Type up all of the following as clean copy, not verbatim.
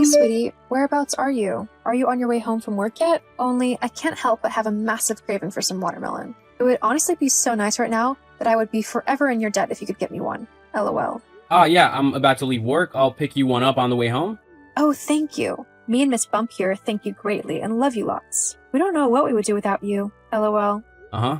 Hey, sweetie, whereabouts are you? Are you on your way home from work yet? Only, I can't help but have a massive craving for some watermelon. It would honestly be so nice right now that I would be forever in your debt if you could get me one. LOL. Yeah, I'm about to leave work. I'll pick you one up on the way home. Oh, thank you. Me and Miss Bump here thank you greatly and love you lots. We don't know what we would do without you. LOL. Uh-huh.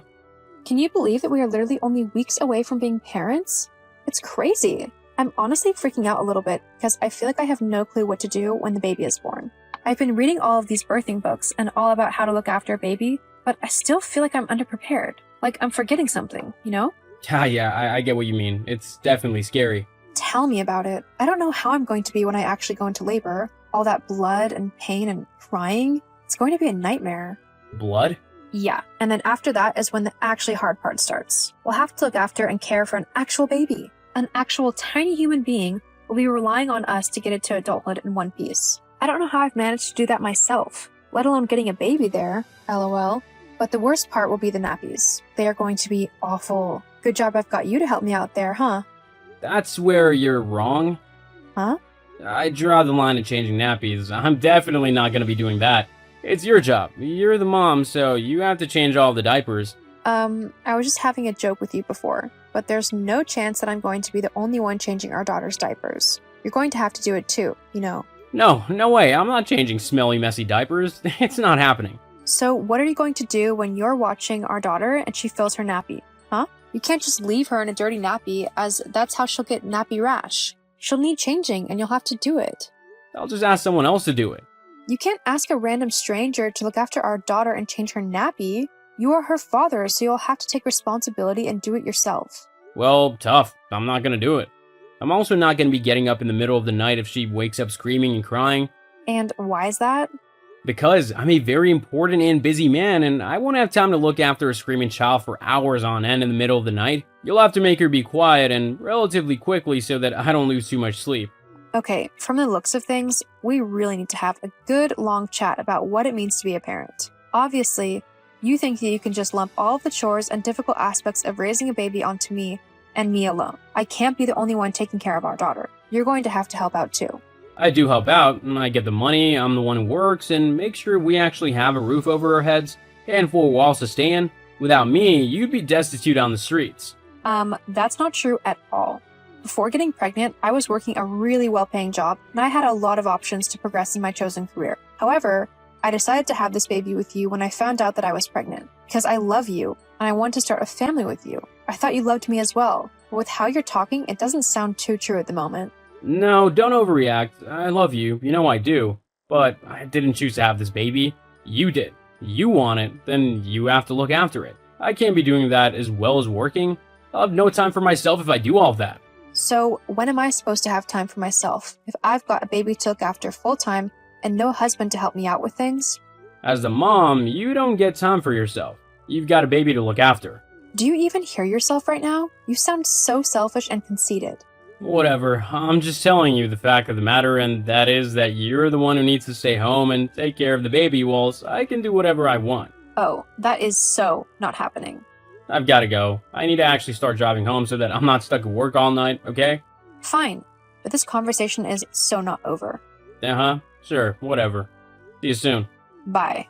Can you believe that we are literally only weeks away from being parents? It's crazy. I'm honestly freaking out a little bit because I feel like I have no clue what to do when the baby is born. I've been reading all of these birthing books and all about how to look after a baby, but I still feel like I'm underprepared. Like I'm forgetting something, you know? Yeah, I get what you mean. It's definitely scary. Tell me about it. I don't know how I'm going to be when I actually go into labor. All that blood and pain and crying. It's going to be a nightmare. Blood? Yeah, and then after that is when the actually hard part starts. We'll have to look after and care for an actual baby. An actual tiny human being will be relying on us to get it to adulthood in one piece. I don't know how I've managed to do that myself, let alone getting a baby there, LOL. But the worst part will be the nappies. They are going to be awful. Good job I've got you to help me out there, huh? That's where you're wrong. Huh? I draw the line at changing nappies. I'm definitely not going to be doing that. It's your job. You're the mom, so you have to change all the diapers. I was just having a joke with you before, but there's no chance that I'm going to be the only one changing our daughter's diapers. You're going to have to do it too, you know. No way. I'm not changing smelly, messy diapers. It's not happening. So what are you going to do when you're watching our daughter and she fills her nappy? Huh? You can't just leave her in a dirty nappy, as that's how she'll get nappy rash. She'll need changing and you'll have to do it. I'll just ask someone else to do it. You can't ask a random stranger to look after our daughter and change her nappy. You are her father, so you'll have to take responsibility and do it yourself. Well, tough. I'm not going to do it. I'm also not going to be getting up in the middle of the night if she wakes up screaming and crying. And why is that? Because I'm a very important and busy man, and I won't have time to look after a screaming child for hours on end in the middle of the night. You'll have to make her be quiet and relatively quickly so that I don't lose too much sleep. Okay, from the looks of things, we really need to have a good long chat about what it means to be a parent. Obviously, you think that you can just lump all of the chores and difficult aspects of raising a baby onto me and me alone. I can't be the only one taking care of our daughter. You're going to have to help out too. I do help out, and I get the money, I'm the one who works, and make sure we actually have a roof over our heads and four walls to stay in. Without me, you'd be destitute on the streets. That's not true at all. Before getting pregnant, I was working a really well-paying job, and I had a lot of options to progress in my chosen career. However, I decided to have this baby with you when I found out that I was pregnant, because I love you, and I want to start a family with you. I thought you loved me as well, but with how you're talking, it doesn't sound too true at the moment. No, don't overreact. I love you, you know I do. But I didn't choose to have this baby. You did. You want it, then you have to look after it. I can't be doing that as well as working. I'll have no time for myself if I do all of that. So, when am I supposed to have time for myself if I've got a baby to look after full-time and no husband to help me out with things? As the mom, you don't get time for yourself. You've got a baby to look after. Do you even hear yourself right now? You sound so selfish and conceited. Whatever, I'm just telling you the fact of the matter, and that is that you're the one who needs to stay home and take care of the baby whilst I can do whatever I want. Oh, that is so not happening. I've got to go. I need to actually start driving home so that I'm not stuck at work all night, okay? Fine, but this conversation is so not over. Uh-huh, sure, whatever. See you soon. Bye.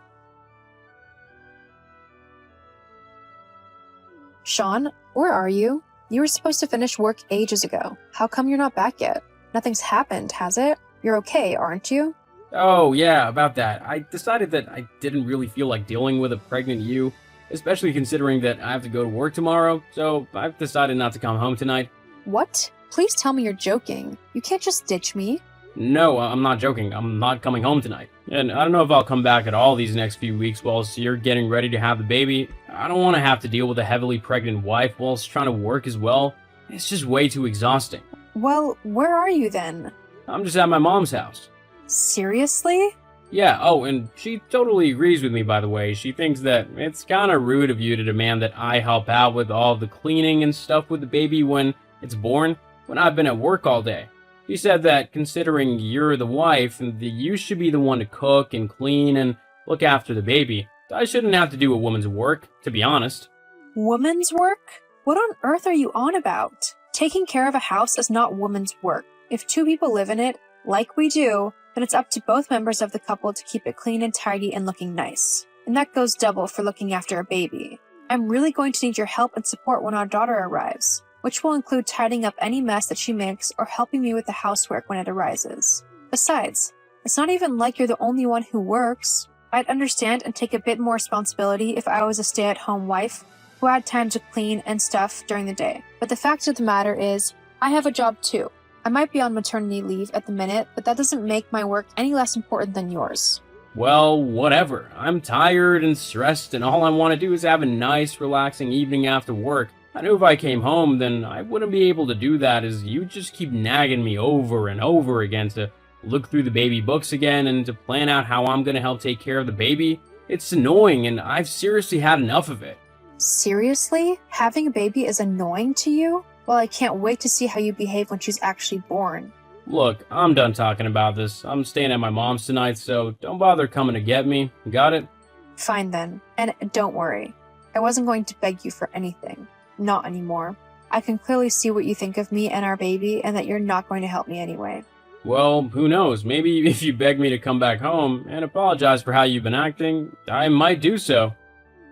Sean, where are you? You were supposed to finish work ages ago. How come you're not back yet? Nothing's happened, has it? You're okay, aren't you? Oh, yeah, about that. I decided that I didn't really feel like dealing with a pregnant you, especially considering that I have to go to work tomorrow, so I've decided not to come home tonight. What? Please tell me you're joking. You can't just ditch me. No, I'm not joking. I'm not coming home tonight. And I don't know if I'll come back at all these next few weeks whilst you're getting ready to have the baby. I don't want to have to deal with a heavily pregnant wife whilst trying to work as well. It's just way too exhausting. Well, where are you then? I'm just at my mom's house. Seriously? Yeah, oh, and she totally agrees with me, by the way. She thinks that it's kind of rude of you to demand that I help out with all the cleaning and stuff with the baby when it's born, when I've been at work all day. She said that considering you're the wife, that you should be the one to cook and clean and look after the baby. I shouldn't have to do a woman's work, to be honest. Woman's work? What on earth are you on about? Taking care of a house is not woman's work. If two people live in it, like we do, then it's up to both members of the couple to keep it clean and tidy and looking nice. And that goes double for looking after a baby. I'm really going to need your help and support when our daughter arrives, which will include tidying up any mess that she makes or helping me with the housework when it arises. Besides, it's not even like you're the only one who works. I'd understand and take a bit more responsibility if I was a stay-at-home wife who had time to clean and stuff during the day. But the fact of the matter is, I have a job too. I might be on maternity leave at the minute, but that doesn't make my work any less important than yours. Well, whatever. I'm tired and stressed, and all I want to do is have a nice, relaxing evening after work. I knew if I came home, then I wouldn't be able to do that, as you just keep nagging me over and over again to look through the baby books again and to plan out how I'm going to help take care of the baby. It's annoying, and I've seriously had enough of it. Seriously? Having a baby is annoying to you? Well, I can't wait to see how you behave when she's actually born. Look, I'm done talking about this. I'm staying at my mom's tonight, so don't bother coming to get me. Got it? Fine then. And don't worry. I wasn't going to beg you for anything. Not anymore. I can clearly see what you think of me and our baby, and that you're not going to help me anyway. Well, who knows? Maybe if you beg me to come back home and apologize for how you've been acting, I might do so.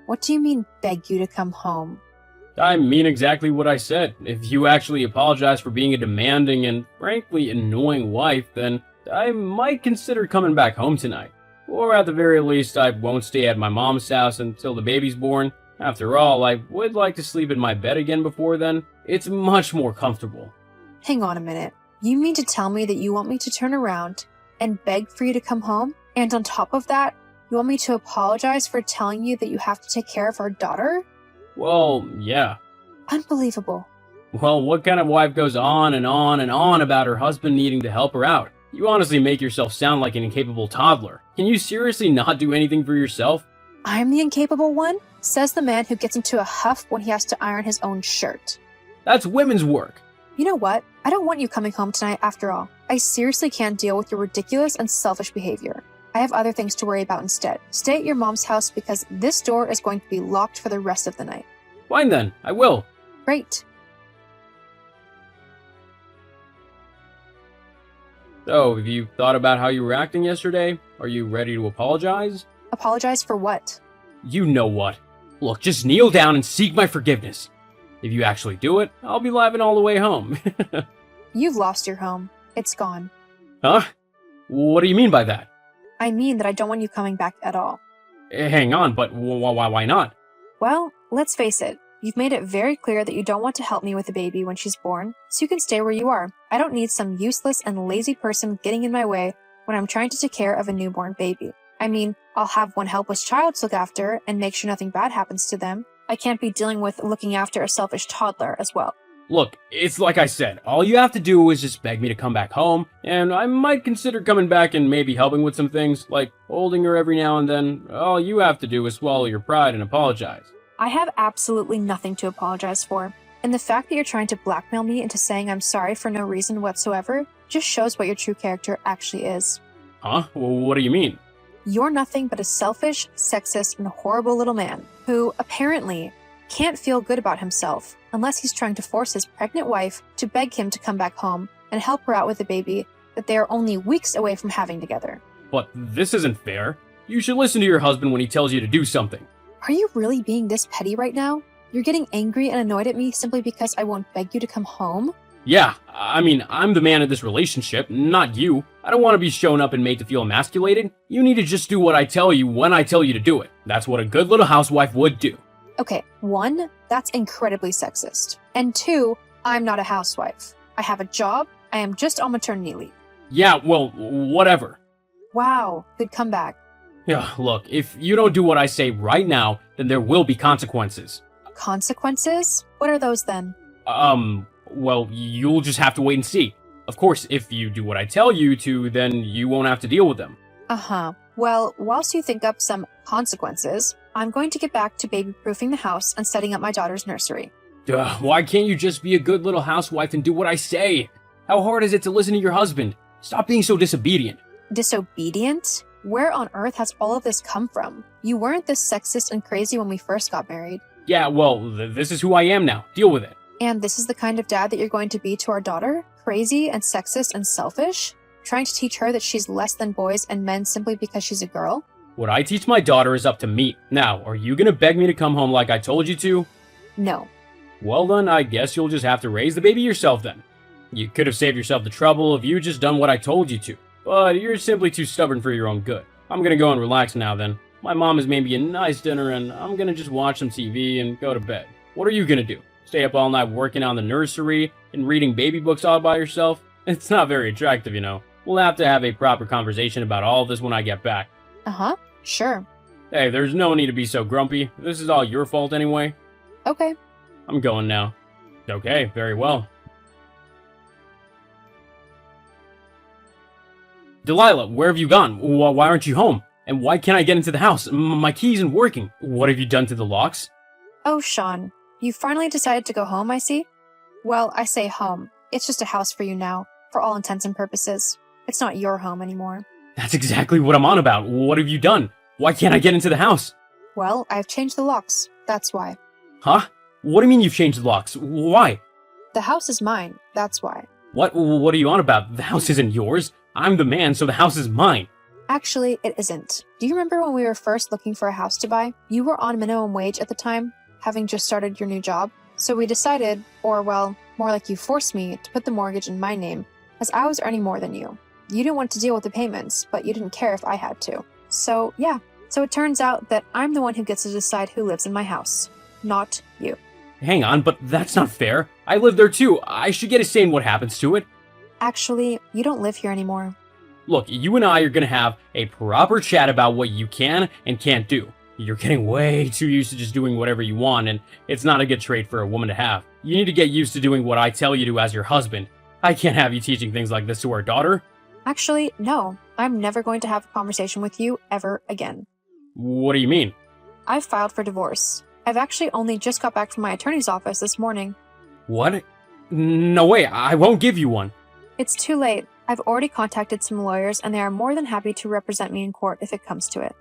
What do you mean, beg you to come home? I mean exactly what I said. If you actually apologize for being a demanding and frankly annoying wife, then I might consider coming back home tonight. Or at the very least, I won't stay at my mom's house until the baby's born. After all, I would like to sleep in my bed again before then. It's much more comfortable. Hang on a minute. You mean to tell me that you want me to turn around and beg for you to come home? And on top of that, you want me to apologize for telling you that you have to take care of our daughter? Well, yeah. Unbelievable. Well, what kind of wife goes on and on and on about her husband needing to help her out? You honestly make yourself sound like an incapable toddler. Can you seriously not do anything for yourself? I'm the incapable one? Says the man who gets into a huff when he has to iron his own shirt. That's women's work. You know what? I don't want you coming home tonight after all. I seriously can't deal with your ridiculous and selfish behavior. I have other things to worry about instead. Stay at your mom's house because this door is going to be locked for the rest of the night. Fine then, I will. Great. So, have you thought about how you were acting yesterday? Are you ready to apologize? Apologize for what? You know what. Look, just kneel down and seek my forgiveness. If you actually do it, I'll be laughing all the way home. You've lost your home. It's gone. Huh? What do you mean by that? I mean that I don't want you coming back at all. Hang on, but why not? Well, let's face it. You've made it very clear that you don't want to help me with the baby when she's born, so you can stay where you are. I don't need some useless and lazy person getting in my way when I'm trying to take care of a newborn baby. I mean, I'll have one helpless child to look after and make sure nothing bad happens to them. I can't be dealing with looking after a selfish toddler as well. Look, it's like I said, all you have to do is just beg me to come back home, and I might consider coming back and maybe helping with some things, like holding her every now and then. All you have to do is swallow your pride and apologize. I have absolutely nothing to apologize for, and the fact that you're trying to blackmail me into saying I'm sorry for no reason whatsoever just shows what your true character actually is. Huh? Well, what do you mean? You're nothing but a selfish, sexist, and horrible little man who, apparently, can't feel good about himself unless he's trying to force his pregnant wife to beg him to come back home and help her out with a baby that they are only weeks away from having together. But this isn't fair. You should listen to your husband when he tells you to do something. Are you really being this petty right now? You're getting angry and annoyed at me simply because I won't beg you to come home? Yeah, I mean, I'm the man of this relationship, not you. I don't want to be shown up and made to feel emasculated. You need to just do what I tell you when I tell you to do it. That's what a good little housewife would do. Okay, 1, that's incredibly sexist. And 2, I'm not a housewife. I have a job. I am just on maternity leave. Yeah, well, whatever. Wow, good comeback. Yeah, look, if you don't do what I say right now, then there will be consequences. Consequences? What are those then? Well, you'll just have to wait and see. Of course, if you do what I tell you to, then you won't have to deal with them. Uh-huh. Well, whilst you think up some consequences, I'm going to get back to baby-proofing the house and setting up my daughter's nursery. Why can't you just be a good little housewife and do what I say? How hard is it to listen to your husband? Stop being so disobedient. Disobedient? Where on earth has all of this come from? You weren't this sexist and crazy when we first got married. Yeah, well, this is who I am now. Deal with it. And this is the kind of dad that you're going to be to our daughter? Crazy and sexist and selfish? Trying to teach her that she's less than boys and men simply because she's a girl? What I teach my daughter is up to me. Now, are you gonna beg me to come home like I told you to? No. Well then, I guess you'll just have to raise the baby yourself then. You could have saved yourself the trouble if you just done what I told you to. But you're simply too stubborn for your own good. I'm gonna go and relax now then. My mom has made me a nice dinner and I'm gonna just watch some TV and go to bed. What are you gonna do? Stay up all night working on the nursery and reading baby books all by yourself? It's not very attractive, you know. We'll have to have a proper conversation about all this when I get back. Uh-huh. Sure. Hey, there's no need to be so grumpy. This is all your fault anyway. Okay. I'm going now. Okay, very well. Delilah, where have you gone? Why aren't you home? And why can't I get into the house? My key isn't working. What have you done to the locks? Oh, Sean. You finally decided to go home, I see? Well, I say home. It's just a house for you now, for all intents and purposes. It's not your home anymore. That's exactly what I'm on about. What have you done? Why can't I get into the house? Well, I've changed the locks. That's why. Huh? What do you mean you've changed the locks? Why? The house is mine. That's why. What are you on about? The house isn't yours. I'm the man, so the house is mine. Actually, it isn't. Do you remember when we were first looking for a house to buy? You were on minimum wage at the time, having just started your new job. So we decided, or well, more like you forced me, to put the mortgage in my name, as I was earning more than you. You didn't want to deal with the payments, but you didn't care if I had to. So, yeah. So it turns out that I'm the one who gets to decide who lives in my house, not you. Hang on, but that's not fair. I live there too. I should get a say in what happens to it. Actually, you don't live here anymore. Look, you and I are gonna have a proper chat about what you can and can't do. You're getting way too used to just doing whatever you want, and it's not a good trait for a woman to have. You need to get used to doing what I tell you to as your husband. I can't have you teaching things like this to our daughter. Actually, no. I'm never going to have a conversation with you ever again. What do you mean? I've filed for divorce. I've actually only just got back from my attorney's office this morning. What? No way, I won't give you one. It's too late. I've already contacted some lawyers and they are more than happy to represent me in court if it comes to it.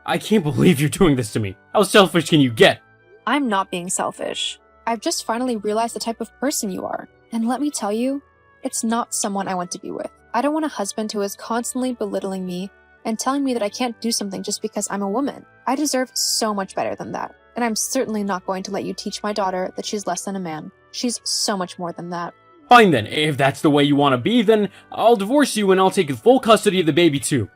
I can't believe you're doing this to me. How selfish can you get? I'm not being selfish. I've just finally realized the type of person you are. And let me tell you, it's not someone I want to be with. I don't want a husband who is constantly belittling me and telling me that I can't do something just because I'm a woman. I deserve so much better than that. And I'm certainly not going to let you teach my daughter that she's less than a man. She's so much more than that. Fine then, if that's the way you want to be, then I'll divorce you and I'll take full custody of the baby too.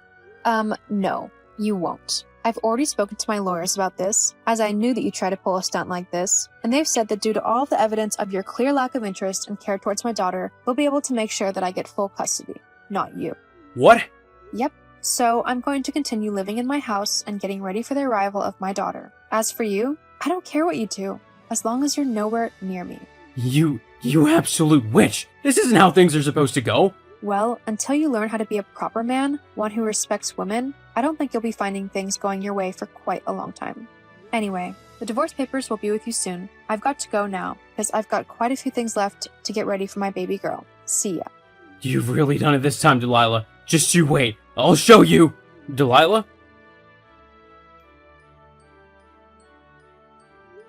No, you won't. I've already spoken to my lawyers about this, as I knew that you tried to pull a stunt like this, and they've said that due to all of the evidence of your clear lack of interest and care towards my daughter, they'll be able to make sure that I get full custody, not you. What? Yep. So I'm going to continue living in my house and getting ready for the arrival of my daughter. As for you, I don't care what you do, as long as you're nowhere near me. You absolute witch! This isn't how things are supposed to go! Well, until you learn how to be a proper man, one who respects women, I don't think you'll be finding things going your way for quite a long time. Anyway, the divorce papers will be with you soon. I've got to go now, because I've got quite a few things left to get ready for my baby girl. See ya. You've really done it this time, Delilah. Just you wait. I'll show you! Delilah?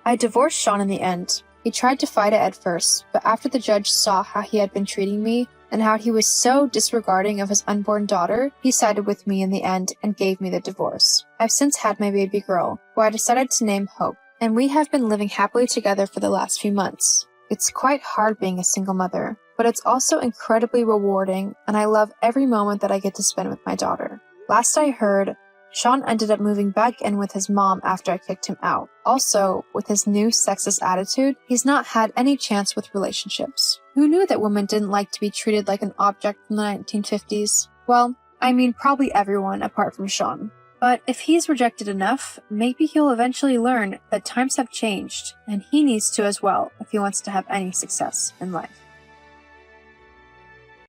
I divorced Sean in the end. He tried to fight it at first, but after the judge saw how he had been treating me and how he was so disregarding of his unborn daughter, he sided with me in the end and gave me the divorce. I've since had my baby girl, who I decided to name Hope, and we have been living happily together for the last few months. It's quite hard being a single mother, but it's also incredibly rewarding, and I love every moment that I get to spend with my daughter. Last I heard, Sean ended up moving back in with his mom after I kicked him out. Also, with his new sexist attitude, he's not had any chance with relationships. Who knew that women didn't like to be treated like an object from the 1950s? Well, I mean probably everyone apart from Sean. But if he's rejected enough, maybe he'll eventually learn that times have changed, and he needs to as well if he wants to have any success in life.